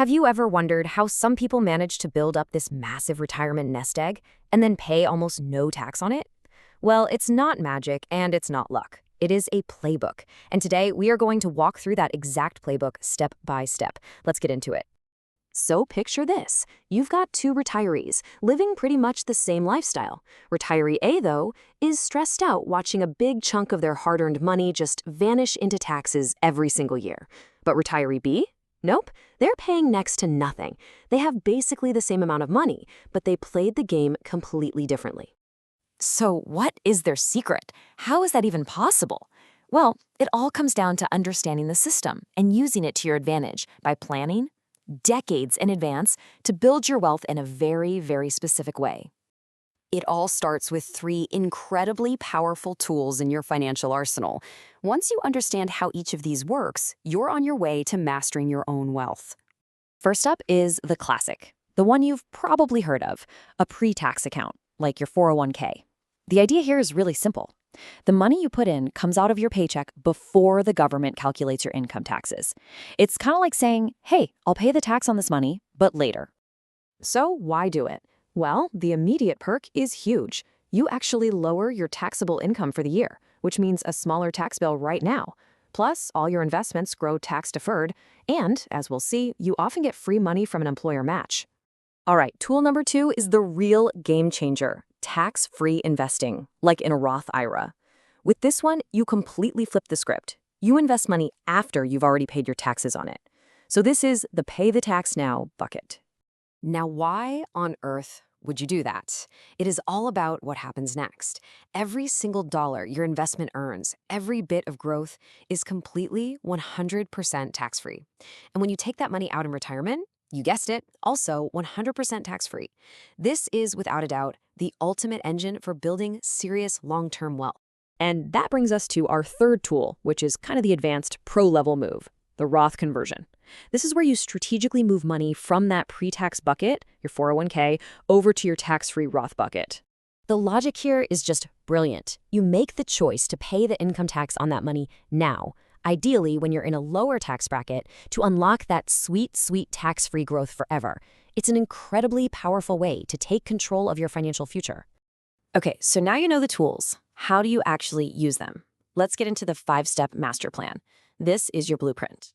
Have you ever wondered how some people manage to build up this massive retirement nest egg and then pay almost no tax on it? Well, it's not magic and it's not luck. It is a playbook. And today we are going to walk through that exact playbook step by step. Let's get into it. So picture this. You've got two retirees living pretty much the same lifestyle. Retiree A, though, is stressed out watching a big chunk of their hard-earned money just vanish into taxes every single year. But retiree B? Nope, they're paying next to nothing. They have basically the same amount of money, but they played the game completely differently. So what is their secret? How is that even possible? Well, it all comes down to understanding the system and using it to your advantage by planning decades in advance to build your wealth in a very, very specific way. It all starts with three incredibly powerful tools in your financial arsenal. Once you understand how each of these works, you're on your way to mastering your own wealth. First up is the classic, the one you've probably heard of, a pre-tax account, like your 401k. The idea here is really simple. The money you put in comes out of your paycheck before the government calculates your income taxes. It's kind of like saying, hey, I'll pay the tax on this money, but later. So why do it? Well, the immediate perk is huge. You actually lower your taxable income for the year, which means a smaller tax bill right now. Plus, all your investments grow tax-deferred, and, as we'll see, you often get free money from an employer match. All right, tool number 2 is the real game changer, tax-free investing, like in a Roth IRA. With this one, you completely flip the script. You invest money after you've already paid your taxes on it. So this is the pay the tax now bucket. Now, why on earth would you do that? It is all about what happens next. Every single dollar your investment earns, every bit of growth, is completely 100% tax-free. And when you take that money out in retirement, you guessed it, also 100% tax-free. This is, without a doubt, the ultimate engine for building serious long-term wealth. And that brings us to our third tool, which is kind of the advanced pro-level move, the Roth conversion. This is where you strategically move money from that pre-tax bucket, your 401k, over to your tax-free Roth bucket. The logic here is just brilliant. You make the choice to pay the income tax on that money now, ideally when you're in a lower tax bracket, to unlock that sweet, sweet tax-free growth forever. It's an incredibly powerful way to take control of your financial future. Okay, so now you know the tools. How do you actually use them? Let's get into the 5-step master plan. This is your blueprint.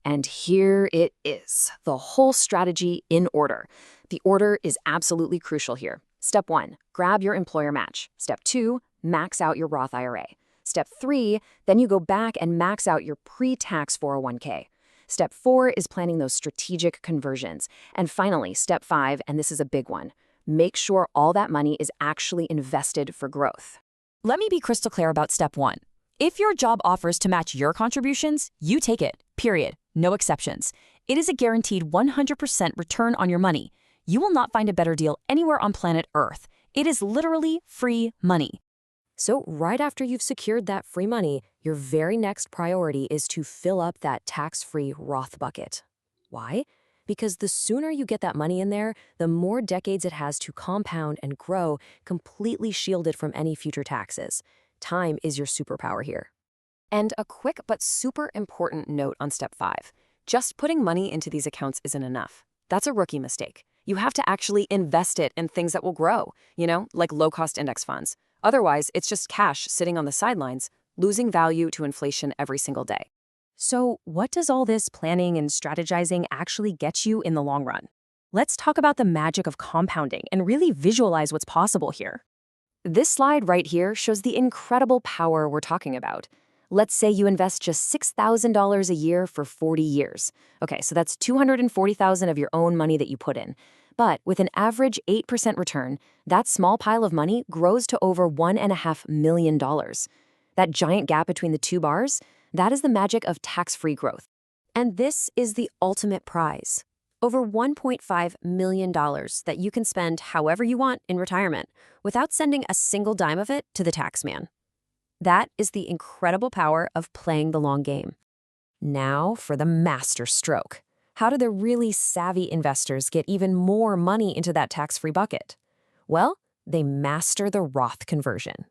And here it is, the whole strategy in order. The order is absolutely crucial here. Step 1, grab your employer match. Step 2, max out your Roth IRA. Step 3, then you go back and max out your pre-tax 401k. Step 4 is planning those strategic conversions. And finally, step 5, and this is a big one, make sure all that money is actually invested for growth. Let me be crystal clear about step 1. If your job offers to match your contributions, you take it, period. No exceptions. It is a guaranteed 100% return on your money. You will not find a better deal anywhere on planet Earth. It is literally free money. So right after you've secured that free money, your very next priority is to fill up that tax-free Roth bucket. Why? Because the sooner you get that money in there, the more decades it has to compound and grow, completely shielded from any future taxes. Time is your superpower here. And a quick but super important note on step 5. Just putting money into these accounts isn't enough. That's a rookie mistake. You have to actually invest it in things that will grow, like low-cost index funds. Otherwise, it's just cash sitting on the sidelines, losing value to inflation every single day. So what does all this planning and strategizing actually get you in the long run? Let's talk about the magic of compounding and really visualize what's possible here. This slide right here shows the incredible power we're talking about. Let's say you invest just $6,000 a year for 40 years. Okay, so that's $240,000 of your own money that you put in. But with an average 8% return, that small pile of money grows to over $1.5 million. That giant gap between the two bars, that is the magic of tax-free growth. And this is the ultimate prize. Over $1.5 million that you can spend however you want in retirement without sending a single dime of it to the tax man. That is the incredible power of playing the long game. Now for the master stroke. How do the really savvy investors get even more money into that tax-free bucket? Well, they master the Roth conversion.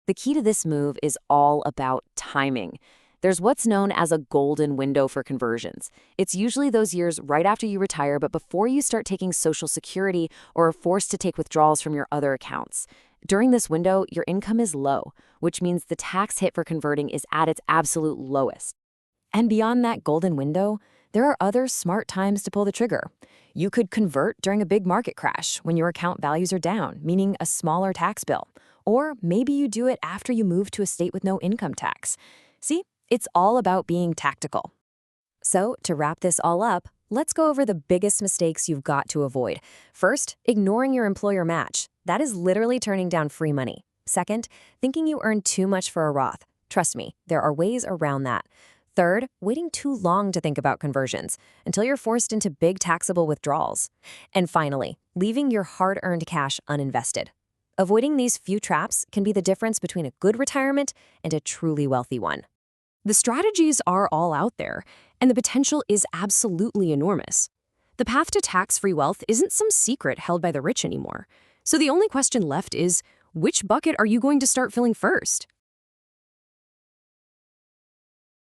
The key to this move is all about timing. There's what's known as a golden window for conversions. It's usually those years right after you retire, but before you start taking Social Security or are forced to take withdrawals from your other accounts. During this window, your income is low, which means the tax hit for converting is at its absolute lowest. And beyond that golden window, there are other smart times to pull the trigger. You could convert during a big market crash when your account values are down, meaning a smaller tax bill. Or maybe you do it after you move to a state with no income tax. See, it's all about being tactical. So, to wrap this all up, let's go over the biggest mistakes you've got to avoid. First, ignoring your employer match. That is literally turning down free money. Second, thinking you earn too much for a Roth. Trust me, there are ways around that. Third, waiting too long to think about conversions until you're forced into big taxable withdrawals. And finally, leaving your hard-earned cash uninvested. Avoiding these few traps can be the difference between a good retirement and a truly wealthy one. The strategies are all out there, and the potential is absolutely enormous. The path to tax-free wealth isn't some secret held by the rich anymore. So the only question left is, which bucket are you going to start filling first?